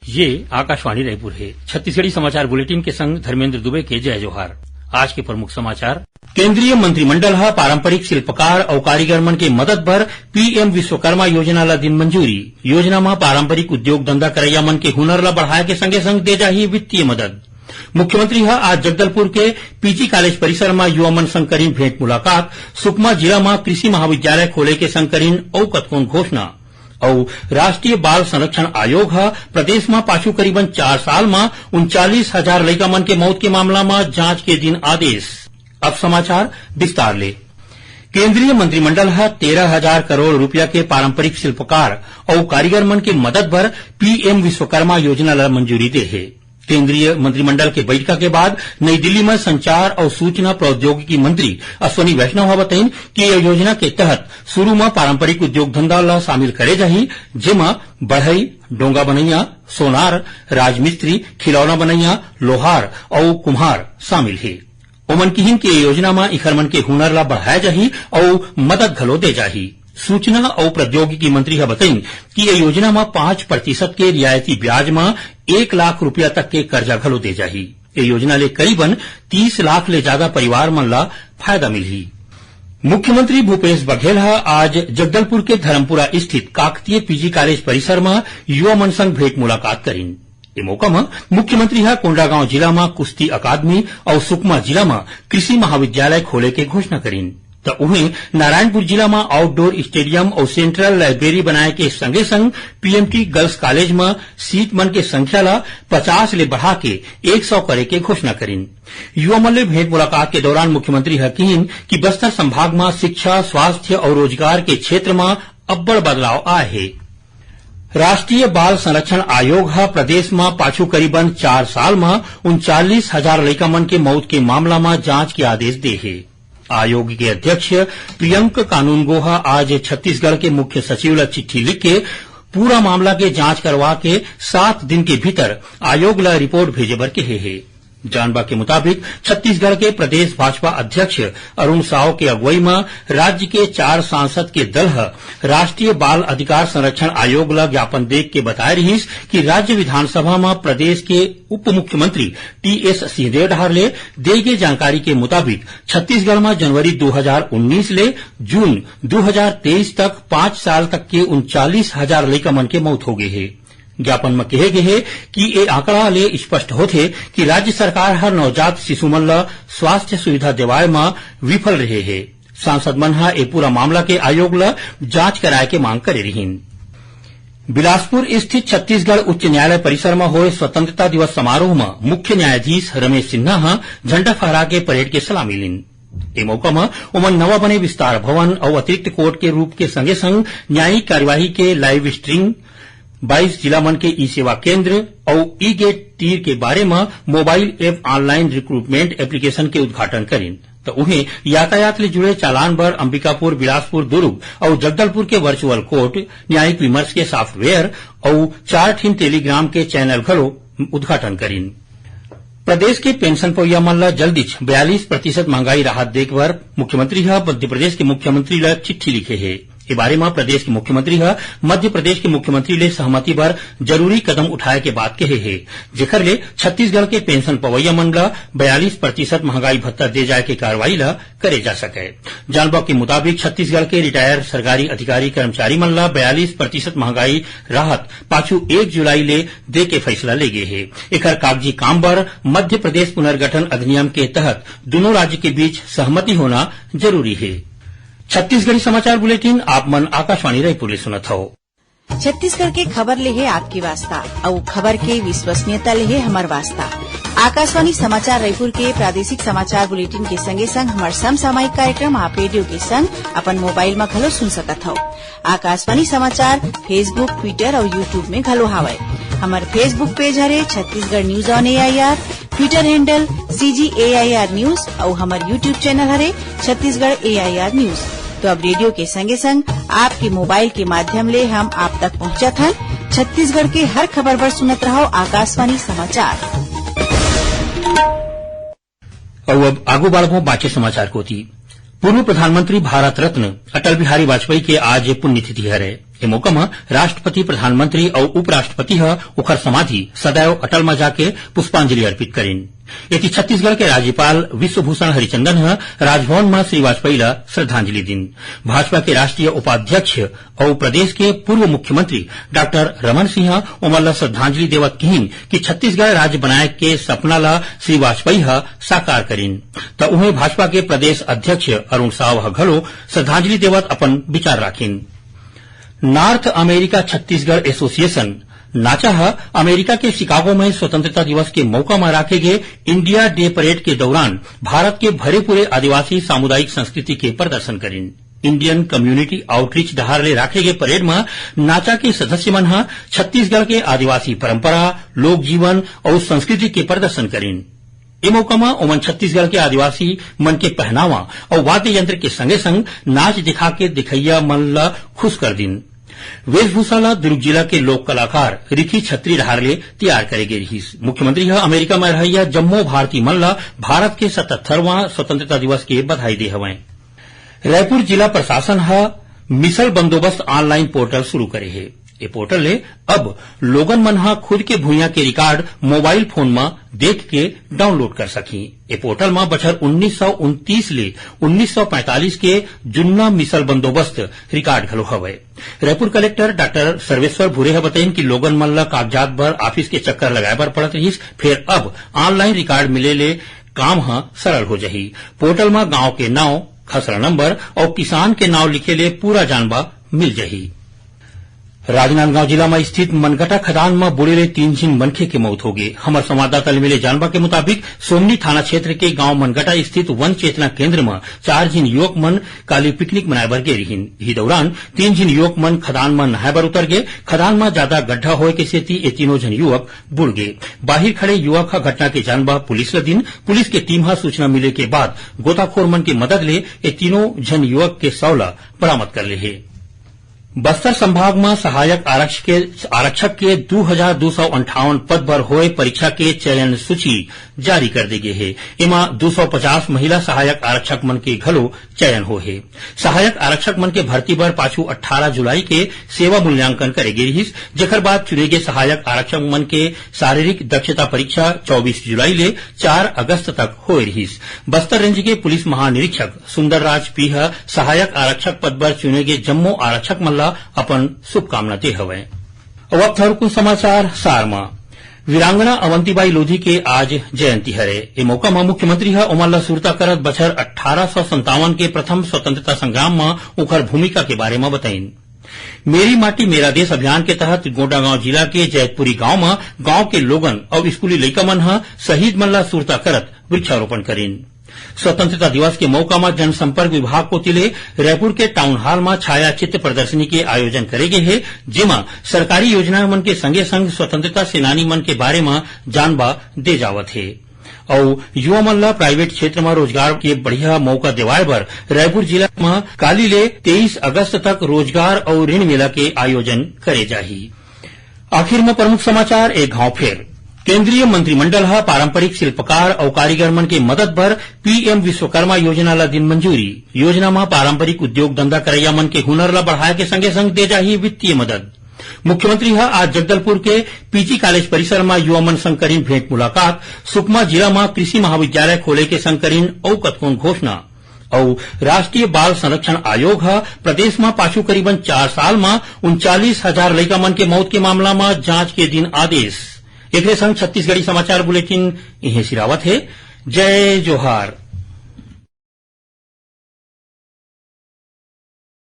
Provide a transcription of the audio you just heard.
ये आकाशवाणी रायपुर है। छत्तीसगढ़ी समाचार बुलेटिन के संग धर्मेंद्र दुबे के जय जोहार। आज के प्रमुख समाचार। केंद्रीय मंत्रिमंडल हा पारंपरिक शिल्पकार और कारीगर मन के मदद बर पीएम विश्वकर्मा योजना ला दिन मंजूरी। योजना में पारंपरिक उद्योग धंधा करैया मन के हुनर ला बढ़ाए के संगे संग दे जाही वित्तीय मदद। मुख्यमंत्री हा आज जगदलपुर के पीजी कॉलेज परिसर में युवा मन संग करीन भेंट मुलाकात। सुकमा जिला में कृषि महाविद्यालय खोले के संग करीन औ कतकोन घोषणा। और राष्ट्रीय बाल संरक्षण आयोग हा प्रदेश में पाछू करीबन 4 साल में 39,000 लइका मन के मौत के मामला में जांच के दिन आदेश। अब समाचार विस्तार ले। केंद्रीय मंत्रिमंडल हा 13,000 करोड़ रुपया के पारंपरिक शिल्पकार और कारीगर मन के मदद बर पीएम विश्वकर्मा योजना ला मंजूरी दे है। केंद्रीय मंत्रिमंडल के बैठक के बाद नई दिल्ली में संचार और सूचना प्रौद्योगिकी मंत्री अश्वनी वैष्णव बताइन कि यह योजना के तहत शुरू में पारंपरिक उद्योग धंधा ला शामिल करे जाही, जेमा बढ़ई, डोंगा बनैया, सोनार, राजमिस्त्री, खिलौना बनैया, लोहार और कुम्हार शामिल है। ओमन किहिन के योजना में इखर मन के हुनर ला बढ़ाया जाही और मदद घलो दे जाही। सूचना और प्रौद्योगिकी मंत्री हा बताइन कि यह योजना में 5% के रियायती ब्याज में 1 लाख रुपया तक के कर्जा घलो दे जाही। ये योजना ले करीबन 30 लाख ले ज्यादा परिवार मन ला फायदा मिलही। मुख्यमंत्री भूपेश बघेल हा आज जगदलपुर के धर्मपुरा स्थित काकतीय पीजी कॉलेज परिसर में युवा मन संग भेंट मुलाकात करीन। इस मौका में मुख्यमंत्री हा कोंडागांव जिला में कुश्ती अकादमी और सुकमा जिला में कृषि महाविद्यालय खोले के घोषणा करीन। तो उन्हें नारायणपुर जिला में आउटडोर स्टेडियम और सेंट्रल लाइब्रेरी बनाए के संगे संग पीएमटी गर्ल्स कॉलेज में सीट मन के संख्या ला 50 ले बढ़ा के 100 करे के घोषणा करीन। युवा मन ले भेंट मुलाकात के दौरान मुख्यमंत्री हकीन कि बस्तर संभाग में शिक्षा, स्वास्थ्य और रोजगार के क्षेत्र में अब्बड़ बदलाव आए है। राष्ट्रीय बाल संरक्षण आयोग हा प्रदेश में पाछू करीबन 4 साल में 39,000 लइका मन के मौत के मामला में जांच के आदेश दे है। आयोग के अध्यक्ष प्रियंक कानूनगो आज छत्तीसगढ़ के मुख्य सचिव ला चिट्ठी लिख के पूरा मामला के जांच करवा के 7 दिन के भीतर आयोग ला रिपोर्ट भेजे बर कहे है। जानबा के मुताबिक छत्तीसगढ़ के प्रदेश भाजपा अध्यक्ष अरुण साव के अगुवाई में राज्य के 4 सांसद के दल राष्ट्रीय बाल अधिकार संरक्षण आयोग ला ज्ञापन देख के बताए रहीस कि राज्य विधानसभा में प्रदेश के उप मुख्यमंत्री टीएस सिंहदेव ढार ले दी गई जानकारी के मुताबिक छत्तीसगढ़ में जनवरी 2019 ले जून 2023 तक 5 साल तक के 39,000 लइका मन के मौत हो गए है। ज्ञापन में कहे गए है कि ये आंकड़ा ले स्पष्ट होथे कि राज्य सरकार हर नवजात शिशु मन ला स्वास्थ्य सुविधा देवाए में विफल रहे है। सांसद मन हा ए पूरा मामला के आयोग ला जांच कराए के मांग करे रहीन। बिलासपुर स्थित छत्तीसगढ़ उच्च न्यायालय परिसर में हुए स्वतंत्रता दिवस समारोह में मुख्य न्यायाधीश रमेश सिन्हा हा झंडा फहरा के परेड के सलामी लीन। ए मौका में उमन नवा बने विस्तार भवन और अतिरिक्त कोर्ट के रूप के संगे संग न्यायिक कार्यवाही के लाइव स्ट्रीम 22 जिला मन के ई सेवा केंद्र और ई गेट तीर के बारे में mobile app online recruitment application के उद्घाटन करीन। तो उन्हें यातायात ले जुड़े चालान बर अंबिकापुर, बिलासपुर, दुर्ग और जगदलपुर के वर्चुअल कोर्ट, न्यायिक विमर्श के सॉफ्टवेयर और 4 ठिन टेलीग्राम के चैनल घलो उद्घाटन करीन। प्रदेश के पेंशन पहुंचा मन ला जल्दी 42% महंगाई राहत देख बर मुख्यमंत्री हा मध्य प्रदेश के मुख्यमंत्री ला चिट्ठी लिखे है। इस बारे में प्रदेश के मुख्यमंत्री हा मध्य प्रदेश के मुख्यमंत्री ले सहमति पर जरूरी कदम उठाए के बात कहे है, जेकर ले छत्तीसगढ़ के पेंशन पवैया मन ला 42% महंगाई भत्ता दे जाए के कार्रवाई ला करे जा सके। जानबा के मुताबिक छत्तीसगढ़ के रिटायर सरकारी अधिकारी कर्मचारी मन ला 42% महंगाई राहत पाछू 1 जुलाई ले दे के फैसला ले गए है। एकर कागजी काम बर मध्य प्रदेश पुनर्गठन अधिनियम के तहत दोनों राज्य के बीच सहमति होना जरूरी है। छत्तीसगढ़ी समाचार बुलेटिन आप मन आकाशवाणी रायपुर ले सुनत हो। छत्तीसगढ़ के खबर ले है आपकी वास्ता और खबर के विश्वसनीयता ले है हमार वास्ता। आकाशवाणी समाचार रायपुर के प्रादेशिक समाचार बुलेटिन के संगे संग हमार समसामयिक कार्यक्रम आप रेडियो के संग अपन मोबाइल में घलो सुन सकत हो। आकाशवाणी समाचार फेसबुक, ट्विटर और यूट्यूब में घलो हावय। हमार फेसबुक पेज हरे Chhattisgarh news on AIR, Twitter handle CGAIR news और हमार यूट्यूब चैनल हरे छत्तीसगढ़ AIR न्यूज। तो अब रेडियो के संगे संग आपके मोबाइल के माध्यम ले हम आप तक पहुंचत हन। छत्तीसगढ़ के हर खबर पर सुनत रहो आकाशवाणी समाचार। और अब आगू बढ़ो बाकी समाचार को थी। पूर्व प्रधानमंत्री भारत रत्न अटल बिहारी वाजपेयी के आज पुण्यतिथि है। ए मौका में राष्ट्रपति प्रधानमंत्री और उपराष्ट्रपति उखर समाधि सदैव अटल में जाके पुष्पांजलि अर्पित करीन। यति छत्तीसगढ़ के राज्यपाल विश्वभूषण हरिचंदन राजभवन में श्री वाजपेयी ला श्रद्धांजलि दिन। भाजपा के राष्ट्रीय उपाध्यक्ष और प्रदेश के पूर्व मुख्यमंत्री डॉक्टर रमन सिंह उमर ला श्रद्धांजलि देवत कहीन कि छत्तीसगढ़ राज्य बनाए के सपना ला श्री वाजपेयी साकार करीन। त उन्हें भाजपा के प्रदेश अध्यक्ष अरुण साव घलो श्रद्धांजलि देवत अपन विचार Rakhine. North America Chhattisgarh association नाचा अमेरिका के शिकागो में स्वतंत्रता दिवस के मौका में राखे गए इंडिया डे परेड के दौरान भारत के भरे पूरे आदिवासी सामुदायिक संस्कृति के प्रदर्शन करीन। इंडियन कम्युनिटी आउटरीच डहार ले राखे गए परेड में नाचा के सदस्य मन छत्तीसगढ़ के आदिवासी परंपरा, लोक जीवन और संस्कृति के प्रदर्शन करीन। ए मौका में ओमन छत्तीसगढ़ के आदिवासी मन के पहनावा और वाद्य यंत्र के संगे संग नाच दिखा के दिखैया मन ला खुश कर दिन। वेशभूषा ला दुर्ग जिला के लोक कलाकार रिखी छत्री डहारले तैयार करे गे रहीस। मुख्यमंत्री अमेरिका में रहैया जम्मो भारतीय मन ला भारत के 77वां स्वतंत्रता दिवस के बधाई दे हवै। रायपुर जिला प्रशासन मिसल बंदोबस्त ऑनलाइन पोर्टल शुरू करे है। ए पोर्टल ले अब लोगन मन खुद के भुइयां के रिकॉर्ड मोबाइल फोन में देख के डाउनलोड कर सकी। ए पोर्टल में बछर 1929 ले 1945 के जुन्ना मिसल बंदोबस्त रिकॉर्ड घलो हवै। रायपुर कलेक्टर डॉक्टर सर्वेश्वर भूरे बताइन कि लोगन मन ला कागजात भर ऑफिस के चक्कर लगाए बर पड़त रहीस, फिर अब ऑनलाइन रिकॉर्ड मिले ले काम सरल हो जाही। पोर्टल में गांव के नाव, खसरा नंबर और किसान के नाव लिखे ले पूरा जानबा मिल जाही। राजनांदगांव जिला में स्थित मनगटा खदान में बुड़ेले 3 झिन मनखे के मौत हो गए। हमार संवाददाता ले मिले जानबा के मुताबिक सोमनी थाना क्षेत्र के गांव मनगटा स्थित वन चेतना केंद्र में 4 झिन युवक मन काली पिकनिक मनाए बर गे रहीन। इही दौरान 3 झिन युवक मन खदान में नहाए बर उतर गए। खदान में ज्यादा गड्ढा होए के सेती ये तीनों झन युवक बुड़ गए। बाहिर खड़े युवक घटना के जानबा पुलिस ल दिन। पुलिस के टीम सूचना मिले के बाद गोताखोर मन की मदद ले ये तीनों झन युवक के शव ला बरामद कर ले है। बस्तर संभाग में सहायक आरक्षक के 2258 पद पर होए परीक्षा के चयन सूची जारी कर दी गई है। इमा 250 महिला सहायक आरक्षक मन के घलो चयन हो है। सहायक आरक्षक मन के भर्ती बर पाछू 18 जुलाई के सेवा मूल्यांकन करे गे रहीस, जेकर बाद चुने गए सहायक आरक्षक मन के शारीरिक दक्षता परीक्षा 24 जुलाई ले 4 अगस्त तक होए रहीस। बस्तर रेंज के पुलिस महानिरीक्षक सुंदरराज पी सहायक आरक्षक पद पर चुने गए जम्मो आरक्षक मन अपन शुभकामना दे हवै। अब थोड़ा समाचार सार में वीरांगना अवंतीबाई लोधी के आज जयंती हरे। ए मौका में मुख्यमंत्री ओमन ला सुरता करत बछर 1857 के प्रथम स्वतंत्रता संग्राम में उखर भूमिका के बारे में बताइन। मेरी माटी मेरा देश अभियान के तहत गोंडागांव जिला के जैतपुरी गांव में गांव के लोगन और स्कूली लइका मन शहीद मन ला सुरता करत वृक्षारोपण करीन। स्वतंत्रता दिवस के मौका में जनसंपर्क विभाग को तिले रायपुर के टाउन हॉल में छाया चित्र प्रदर्शनी के आयोजन करे गए है, जेमा सरकारी योजना मन के संगे संग स्वतंत्रता सेनानी मन के बारे में जानबा दे जावत है और युवा मन ला प्राइवेट क्षेत्र में रोजगार के बढ़िया मौका दिवाए बर रायपुर जिला में काली ले 23 अगस्त तक रोजगार और ऋण मेला के आयोजन करे जाही। आखिर में प्रमुख समाचार एक घाव फेर। केंद्रीय मंत्रिमंडल पारंपरिक शिल्पकार और कारीगर मन के मदद बर पीएम विश्वकर्मा योजना ला दिन मंजूरी। योजना में पारंपरिक उद्योग धंधा करैया मन के हुनर ला बढ़ाए के संगे संग दे जाही वित्तीय मदद। मुख्यमंत्री आज जगदलपुर के पीजी कॉलेज परिसर में युवा मन संग करीन भेंट मुलाकात। सुकमा जिला में कृषि महाविद्यालय खोले के संग करीन औ कतकोन घोषणा। और राष्ट्रीय बाल संरक्षण आयोग प्रदेश में पाछू करीबन 4 साल में 39,000 लइका मन के मौत के मामला में जांच के दिन आदेश। एक संग छत्तीसगढ़ी समाचार बुलेटिन इहे सिरावत है। जय जोहार।